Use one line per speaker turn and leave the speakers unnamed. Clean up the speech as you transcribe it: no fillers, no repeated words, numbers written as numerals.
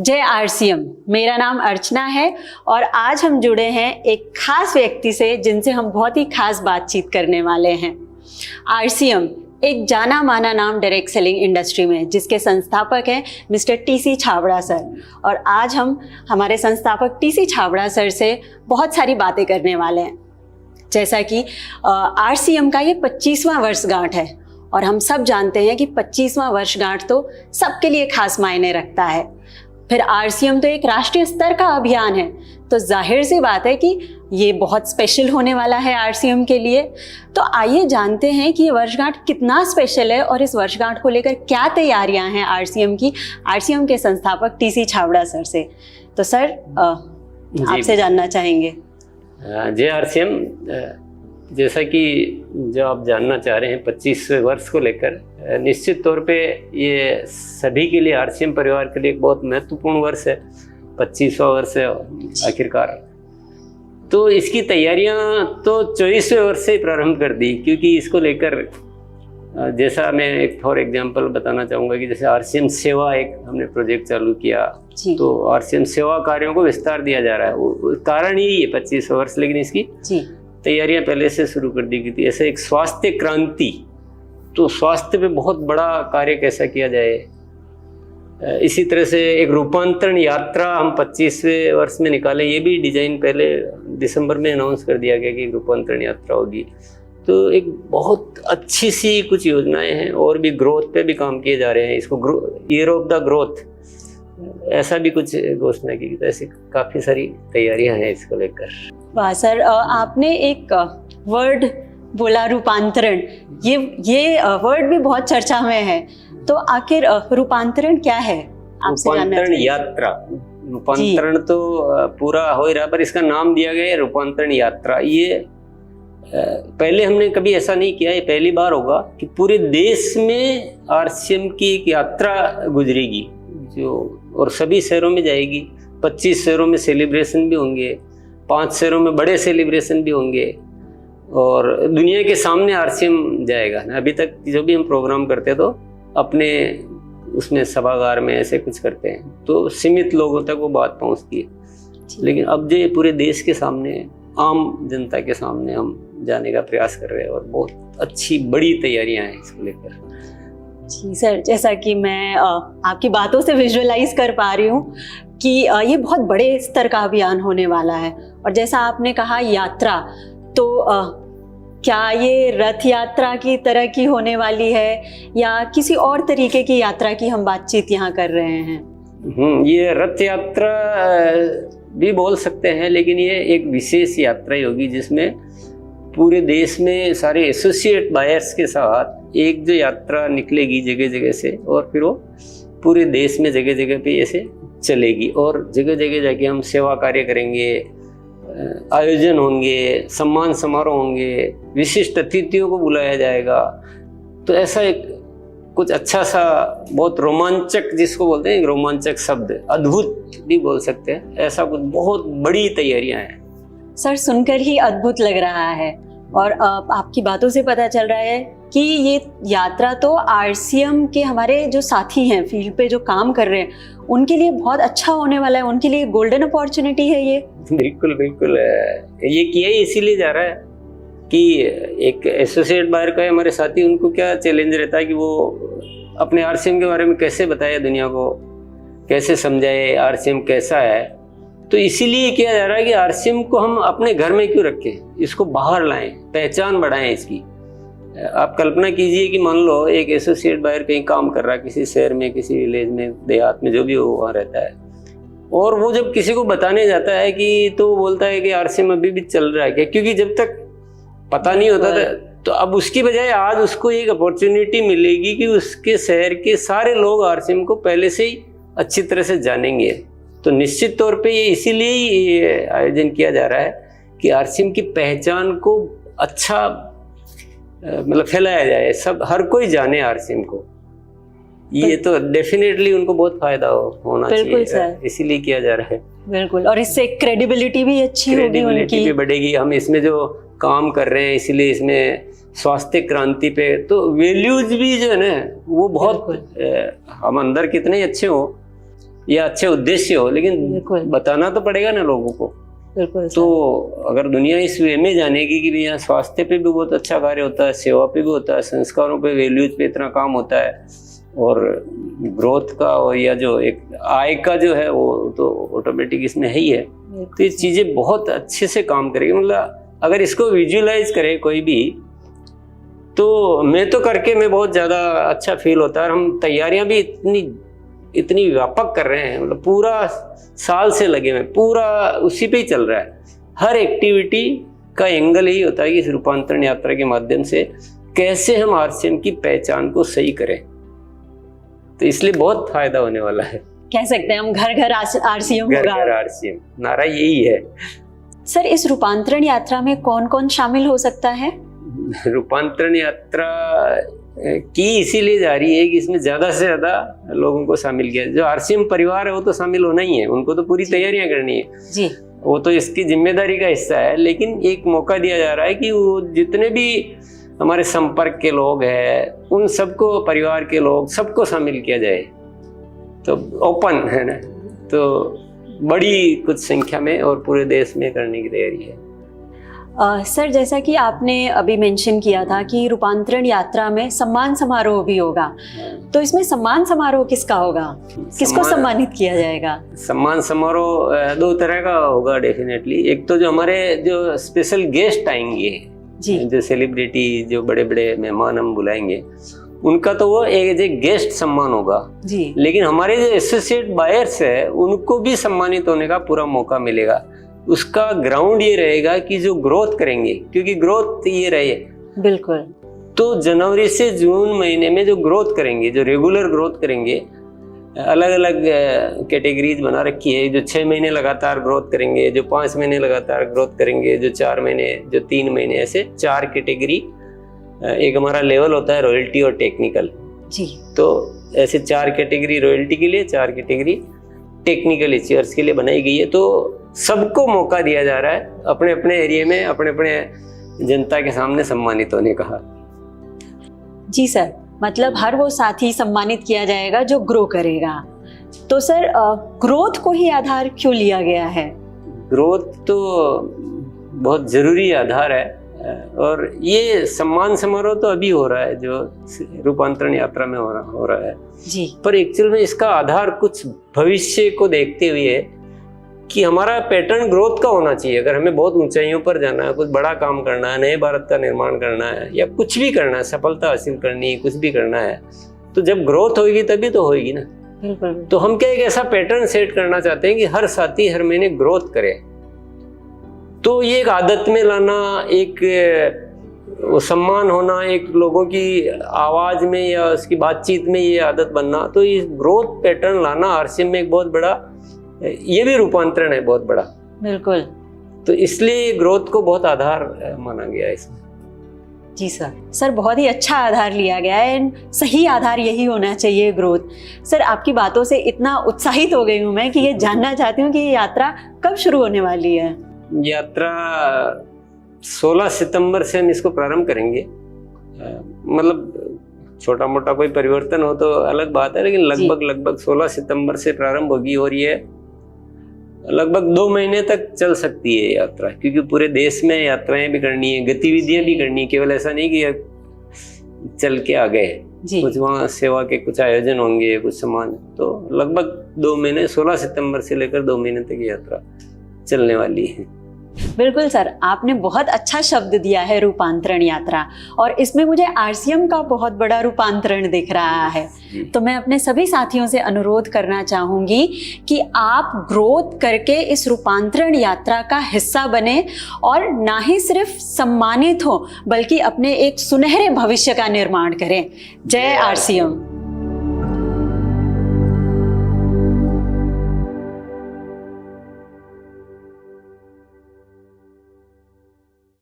जय आरसीएम। मेरा नाम अर्चना है और आज हम जुड़े हैं एक खास व्यक्ति से जिनसे हम बहुत ही खास बातचीत करने वाले हैं। आरसीएम एक जाना माना नाम डायरेक्ट सेलिंग इंडस्ट्री में, जिसके संस्थापक हैं मिस्टर टीसी छाबड़ा सर। और आज हम हमारे संस्थापक टीसी छाबड़ा सर से बहुत सारी बातें करने वाले हैं। जैसा कि आरसीएम का ये 25वां वर्षगांठ है और हम सब जानते हैं कि 25वां वर्षगांठ तो सबके लिए खास मायने रखता है। फिर आरसीएम तो एक राष्ट्रीय स्तर का अभियान है, तो जाहिर सी बात है कि ये बहुत स्पेशल होने वाला है आरसीएम के लिए। तो आइए जानते हैं कि ये वर्षगांठ कितना स्पेशल है और इस वर्षगांठ को लेकर क्या तैयारियां हैं आरसीएम की, आरसीएम के संस्थापक टीसी छाबड़ा सर से। तो सर आपसे जानना चाहेंगे।
जय आरसीएम। जैसा कि जो आप जानना चाह रहे हैं 25 वर्ष को लेकर, निश्चित तौर पे ये सभी के लिए, आरसीएम परिवार के लिए एक बहुत महत्वपूर्ण वर्ष है। 25वां वर्ष है आखिरकार। तो इसकी तैयारियां तो 24वें वर्ष से प्रारंभ कर दी, क्योंकि इसको लेकर जैसा मैं एक फॉर एग्जांपल बताना चाहूँगा कि जैसे आरसीएम सेवा एक हमने प्रोजेक्ट चालू किया, तो आरसीएम सेवा कार्यों को विस्तार दिया जा रहा है। कारण ही ये 25वां वर्ष, लेकिन इसकी तैयारियां पहले से शुरू कर दी गई थी। ऐसे एक स्वास्थ्य क्रांति, तो स्वास्थ्य पे बहुत बड़ा कार्य कैसा किया जाए। इसी तरह से एक रूपांतरण यात्रा हम 25वें वर्ष में निकाले। ये भी डिजाइन पहले दिसंबर में अनाउंस कर दिया गया कि रूपांतरण यात्रा होगी। तो एक बहुत अच्छी सी कुछ योजनाएं हैं और भी ग्रोथ पे भी काम किए जा रहे हैं। इसको ईयर ऑफ द ग्रोथ ऐसा भी कुछ घोषणा की गई। ऐसी काफ़ी सारी तैयारियां हैं इसको लेकर।
वाह सर, आपने एक वर्ड बोला रूपांतरण। ये वर्ड भी बहुत चर्चा में है, तो आखिर रूपांतरण क्या है?
रूपांतरण यात्रा, रूपांतरण तो पूरा हो ही रहा, पर इसका नाम दिया गया है रूपांतरण यात्रा। ये पहले हमने कभी ऐसा नहीं किया, ये पहली बार होगा कि पूरे देश में आरसीएम की एक यात्रा गुजरेगी और सभी शहरों में जाएगी। 25 शहरों में सेलिब्रेशन भी होंगे, 5 शहरों में बड़े सेलिब्रेशन भी होंगे और दुनिया के सामने आरसीएम जाएगा। अभी तक जो भी हम प्रोग्राम करते तो अपने उसमें सभागार में ऐसे कुछ करते हैं, तो सीमित लोगों तक वो बात पहुंचती है। लेकिन अब जो पूरे देश के सामने, आम जनता के सामने हम जाने का प्रयास कर रहे हैं और बहुत अच्छी बड़ी तैयारियां हैं इसको लेकर।
जी सर, जैसा कि मैं आपकी बातों से विजुअलाइज कर पा रही हूँ कि ये बहुत बड़े स्तर का अभियान होने वाला है। और जैसा आपने कहा यात्रा, तो क्या ये रथ यात्रा की तरह की होने वाली है या किसी और तरीके की यात्रा की हम बातचीत यहाँ कर रहे हैं?
ये रथ यात्रा भी बोल सकते हैं, लेकिन ये एक विशेष यात्रा होगी जिसमें पूरे देश में सारे एसोसिएट बायर्स के साथ एक जो यात्रा निकलेगी जगह जगह से, और फिर वो पूरे देश में जगह जगह पे ऐसे चलेगी और जगह जगह जाके हम सेवा कार्य करेंगे, आयोजन होंगे, सम्मान समारोह होंगे, विशिष्ट अतिथियों को बुलाया जाएगा। तो ऐसा एक कुछ अच्छा सा, बहुत रोमांचक, जिसको बोलते हैं रोमांचक शब्द, अद्भुत भी बोल सकते हैं, ऐसा कुछ बहुत बड़ी तैयारियां हैं।
सर, सुनकर ही अद्भुत लग रहा है और आपकी बातों से पता चल रहा है कि ये यात्रा तो आरसीएम के हमारे जो साथी हैं, फील्ड पे जो काम कर रहे हैं, उनके लिए बहुत अच्छा होने वाला है। उनके लिए गोल्डन अपॉर्चुनिटी है ये। बिल्कुल
बिल्कुल, ये किया ही इसीलिए जा रहा है कि एक एसोसिएट बायर का हमारे साथी, उनको क्या चैलेंज रहता है कि वो अपने आरसीएम के बारे में कैसे बताए दुनिया को, कैसे समझाए आरसीएम कैसा है। तो इसीलिए किया जा रहा है कि आरसीएम को हम अपने घर में क्यों रखें, इसको बाहर लाएं, पहचान बढ़ाएं इसकी। आप कल्पना कीजिए कि मान लो एक एसोसिएट बायर कहीं काम कर रहा है, किसी शहर में, किसी विलेज में, देहात में, जो भी हो वहाँ रहता है, और वो जब किसी को बताने जाता है कि, तो वो बोलता है कि आरसीएम अभी भी चल रहा है क्या, क्योंकि जब तक पता नहीं होता था। तो अब उसकी बजाय आज उसको एक अपॉर्चुनिटी मिलेगी कि उसके शहर के सारे लोग आरसीएम को पहले से ही अच्छी तरह से जानेंगे। तो निश्चित तौर पे ये इसीलिए ही आयोजन किया जा रहा है कि आरसीएम की पहचान को अच्छा मतलब फैलाया जाए, सब हर कोई जाने आरसीएम को। ये तो डेफिनेटली उनको बहुत फायदा होना चाहिए, इसीलिए किया जा रहा है।
बिल्कुल, और इससे क्रेडिबिलिटी भी अच्छी होगी, उनकी भी
बढ़ेगी। हम इसमें जो काम कर रहे हैं, इसीलिए इसमें स्वास्थ्य क्रांति पे तो वैल्यूज भी जो है ना, वो बहुत हम अंदर कितने अच्छे हो या अच्छे उद्देश्य हो, लेकिन
बिल्कुल।
बताना तो पड़ेगा ना लोगों को।
बिल्कुल
तो अगर दुनिया इस वे में जानेगी कि यहाँ स्वास्थ्य पे भी बहुत अच्छा कार्य होता है, सेवा पे भी होता है, संस्कारों पे, वैल्यूज पे इतना काम होता है, और ग्रोथ का और या जो एक आय का जो है वो तो ऑटोमेटिक इसमें है ही है। तो ये चीजें बहुत अच्छे से काम करेगी। मतलब अगर इसको विजुअलाइज करे कोई भी, तो मैं तो करके मैं बहुत ज्यादा अच्छा फील होता है। और हम तैयारियां भी इतनी व्यापक कर रहे हैं, मतलब पूरा साल से लगे हुए, पूरा उसी पे ही चल रहा है। हर एक्टिविटी का एंगल यही होता है कि इस रूपांतरण यात्रा के माध्यम से कैसे हम आरसीएम की पहचान को सही करें। तो इसलिए बहुत फायदा होने वाला है।
कह सकते हैं हम घर घर आरसीएम
घर
होगा।
घर आरसीएम, नारा यही है।
सर, इस रूपांतरण यात्रा में कौन कौन शामिल हो सकता है?
रूपांतरण यात्रा की इसीलिए जा रही है कि इसमें ज्यादा से ज्यादा लोगों को शामिल किया। जो आरसीएम परिवार है वो तो शामिल होना ही है, उनको तो पूरी तैयारियां करनी है
जी,
वो तो इसकी जिम्मेदारी का हिस्सा है। लेकिन एक मौका दिया जा रहा है कि वो जितने भी हमारे संपर्क के लोग हैं, उन सबको, परिवार के लोग, सबको शामिल किया जाए। तो ओपन है ना, तो बड़ी कुछ संख्या में और पूरे देश में करने की तैयारी है।
सर, जैसा कि आपने अभी मेंशन किया था कि रूपांतरण यात्रा में सम्मान समारोह भी होगा, तो इसमें सम्मान समारोह किसका होगा? किसको सम्मानित किया जाएगा?
सम्मान समारोह दो तरह का होगा डेफिनेटली। एक तो जो हमारे जो स्पेशल गेस्ट आएंगे
जी,
जो सेलिब्रिटी, जो बड़े बड़े मेहमान हम बुलाएंगे, उनका तो वो एज ए गेस्ट सम्मान होगा
जी।
लेकिन हमारे जो एसोसिएट बायर्स है उनको भी सम्मानित होने का पूरा मौका मिलेगा। उसका ग्राउंड ये रहेगा कि जो ग्रोथ करेंगे, क्योंकि ग्रोथ ये रहे
बिल्कुल,
तो जनवरी से जून महीने में जो ग्रोथ करेंगे, जो रेगुलर ग्रोथ करेंगे, अलग अलग कैटेगरीज बना रखी है। जो 6 महीने लगातार ग्रोथ करेंगे, जो 5 महीने लगातार ग्रोथ करेंगे, जो 4 महीने, जो 3 महीने, ऐसे 4 कैटेगरी। एक हमारा लेवल होता है रॉयल्टी और टेक्निकल
जी।
तो ऐसे 4 कैटेगरी रॉयल्टी के लिए, 4 कैटेगरी टेक्निकल इश्यूअर्स के लिए बनाई गई है। तो सबको मौका दिया जा रहा है अपने अपने एरिया में, अपने अपने जनता के सामने सम्मानित होने का।
जी सर, मतलब हर वो साथी सम्मानित किया जाएगा जो ग्रो करेगा। तो सर, ग्रोथ को ही आधार क्यों लिया गया है? ग्रोथ
तो बहुत जरूरी आधार है, और ये सम्मान समारोह तो अभी हो रहा है जो रूपांतरण यात्रा में हो रहा है
जी।
पर एक्चुअल में इसका आधार कुछ भविष्य को देखते हुए है कि हमारा पैटर्न ग्रोथ का होना चाहिए। अगर हमें बहुत ऊंचाइयों पर जाना है, कुछ बड़ा काम करना है, नए भारत का निर्माण करना है, या कुछ भी करना है, सफलता हासिल करनी है, कुछ भी करना है, तो जब ग्रोथ होगी तभी तो होगी ना।
बिल्कुल।
तो हम क्या एक ऐसा पैटर्न सेट करना चाहते हैं कि हर साथी हर महीने ग्रोथ करे। तो ये एक आदत में लाना, एक वो सम्मान होना, एक लोगों की आवाज में या उसकी बातचीत में ये आदत बनना, तो ये ग्रोथ पैटर्न लाना आरसीएम में एक बहुत बड़ा, ये भी रूपांतरण है बहुत बड़ा।
बिल्कुल।
तो इसलिए ग्रोथ को बहुत आधार माना गया है इसमें।
जी सर। सर, बहुत ही अच्छा आधार लिया गया है, एंड सही आधार यही होना चाहिए, ग्रोथ। सर, आपकी बातों से इतना उत्साहित हो गई हूँ मैं कि ये जानना चाहती हूँ कि ये यात्रा कब शुरू होने वाली है?
यात्रा 16 सितंबर से हम इसको प्रारंभ करेंगे। मतलब छोटा मोटा कोई परिवर्तन हो तो अलग बात है, लेकिन लगभग 16 सितंबर से प्रारंभ होगी, और ये लगभग 2 महीने तक चल सकती है यात्रा, क्योंकि पूरे देश में यात्राएं भी करनी है, गतिविधियां भी करनी है। केवल ऐसा नहीं कि चल के आ गए, कुछ वहाँ सेवा के कुछ आयोजन होंगे, कुछ सामान। तो लगभग 2 महीने, 16 सितंबर से लेकर 2 महीने तक यात्रा चलने वाली है।
बिल्कुल सर, आपने बहुत अच्छा शब्द दिया है रूपांतरण यात्रा, और इसमें मुझे आरसीएम का बहुत बड़ा रूपांतरण दिख रहा है। तो मैं अपने सभी साथियों से अनुरोध करना चाहूँगी कि आप ग्रोथ करके इस रूपांतरण यात्रा का हिस्सा बने, और ना ही सिर्फ सम्मानित हो बल्कि अपने एक सुनहरे भविष्य का निर्माण करें। जय आरसीएम।